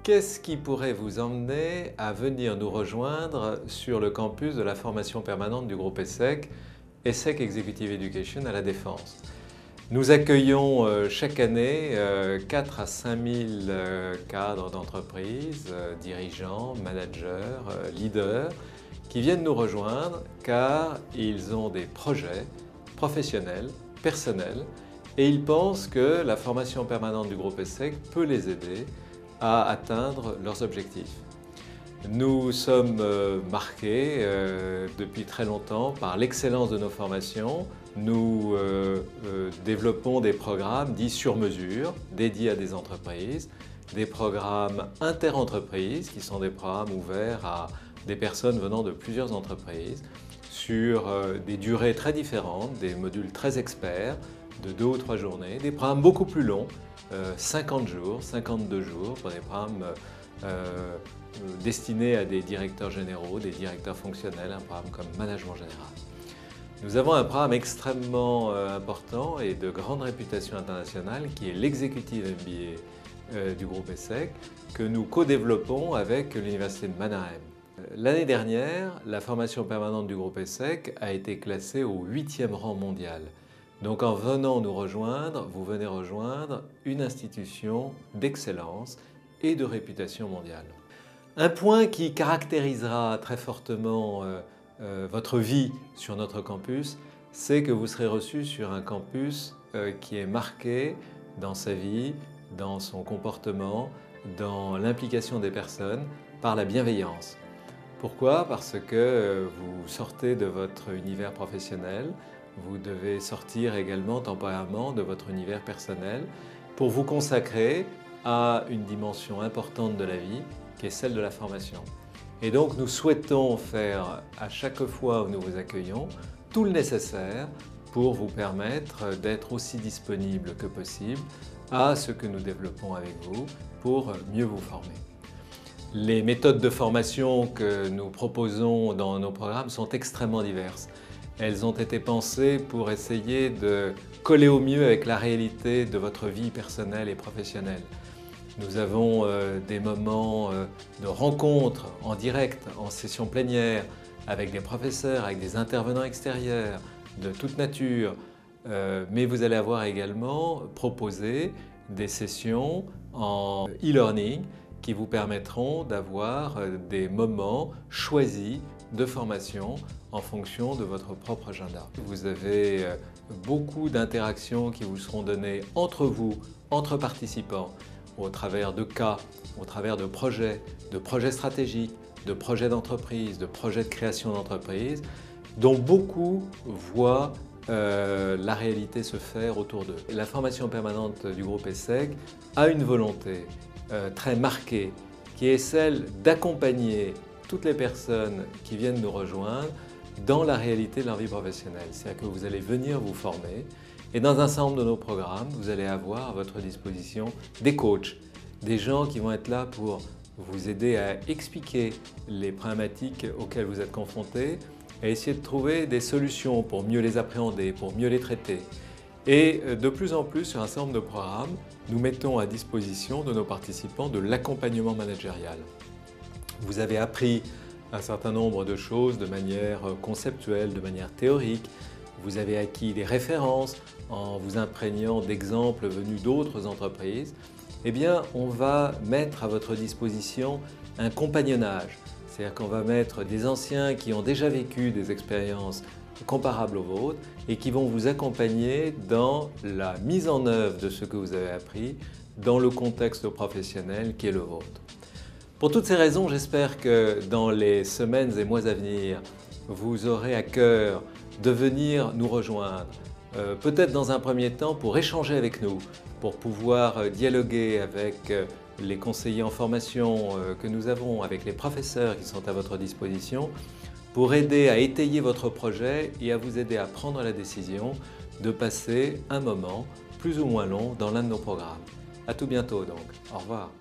Qu'est-ce qui pourrait vous emmener à venir nous rejoindre sur le campus de la formation permanente du groupe ESSEC, ESSEC Executive Education à La Défense? Nous accueillons chaque année 4 à 5 000 cadres d'entreprise, dirigeants, managers, leaders, qui viennent nous rejoindre car ils ont des projets professionnels, personnels, et ils pensent que la formation permanente du groupe ESSEC peut les aider à atteindre leurs objectifs. Nous sommes marqués depuis très longtemps par l'excellence de nos formations. Nous développons des programmes dits sur mesure, dédiés à des entreprises, des programmes inter-entreprises qui sont des programmes ouverts à des personnes venant de plusieurs entreprises sur des durées très différentes, des modules très experts de 2 ou 3 journées, des programmes beaucoup plus longs, 50 jours, 52 jours pour des programmes destinés à des directeurs généraux, des directeurs fonctionnels, un programme comme Management Général. Nous avons un programme extrêmement important et de grande réputation internationale qui est l'Executive MBA du groupe ESSEC que nous co-développons avec l'Université de Mannheim. L'année dernière, la formation permanente du groupe ESSEC a été classée au 8e rang mondial. Donc en venant nous rejoindre, vous venez rejoindre une institution d'excellence et de réputation mondiale. Un point qui caractérisera très fortement votre vie sur notre campus, c'est que vous serez reçu sur un campus qui est marqué dans sa vie, dans son comportement, dans l'implication des personnes, par la bienveillance. Pourquoi? Parce que vous sortez de votre univers professionnel, vous devez sortir également temporairement de votre univers personnel pour vous consacrer à une dimension importante de la vie qui est celle de la formation. Et donc nous souhaitons faire à chaque fois où nous vous accueillons tout le nécessaire pour vous permettre d'être aussi disponible que possible à ce que nous développons avec vous pour mieux vous former. Les méthodes de formation que nous proposons dans nos programmes sont extrêmement diverses. Elles ont été pensées pour essayer de coller au mieux avec la réalité de votre vie personnelle et professionnelle. Nous avons des moments de rencontres en direct, en session plénière, avec des professeurs, avec des intervenants extérieurs de toute nature. Mais vous allez avoir également proposé des sessions en e-learning qui vous permettront d'avoir des moments choisis de formation en fonction de votre propre agenda. Vous avez beaucoup d'interactions qui vous seront données entre vous, entre participants, au travers de cas, au travers de projets stratégiques, de projets d'entreprise, de projets de création d'entreprise, dont beaucoup voient la réalité se faire autour d'eux. La formation permanente du groupe ESSEC a une volonté très marquée qui est celle d'accompagner toutes les personnes qui viennent nous rejoindre dans la réalité de leur vie professionnelle. C'est-à-dire que vous allez venir vous former et dans un certain nombre de nos programmes, vous allez avoir à votre disposition des coachs, des gens qui vont être là pour vous aider à expliquer les problématiques auxquelles vous êtes confrontés et essayer de trouver des solutions pour mieux les appréhender, pour mieux les traiter. Et de plus en plus, sur un certain nombre de programmes, nous mettons à disposition de nos participants de l'accompagnement managérial. Vous avez appris un certain nombre de choses de manière conceptuelle, de manière théorique. Vous avez acquis des références en vous imprégnant d'exemples venus d'autres entreprises. Eh bien, on va mettre à votre disposition un compagnonnage. C'est-à-dire qu'on va mettre des anciens qui ont déjà vécu des expériences comparables aux vôtres et qui vont vous accompagner dans la mise en œuvre de ce que vous avez appris dans le contexte professionnel qui est le vôtre. Pour toutes ces raisons, j'espère que dans les semaines et mois à venir, vous aurez à cœur de venir nous rejoindre, peut-être dans un premier temps pour échanger avec nous, pour pouvoir dialoguer avec les conseillers en formation que nous avons, avec les professeurs qui sont à votre disposition, pour aider à étayer votre projet et à vous aider à prendre la décision de passer un moment plus ou moins long dans l'un de nos programmes. À tout bientôt donc. Au revoir.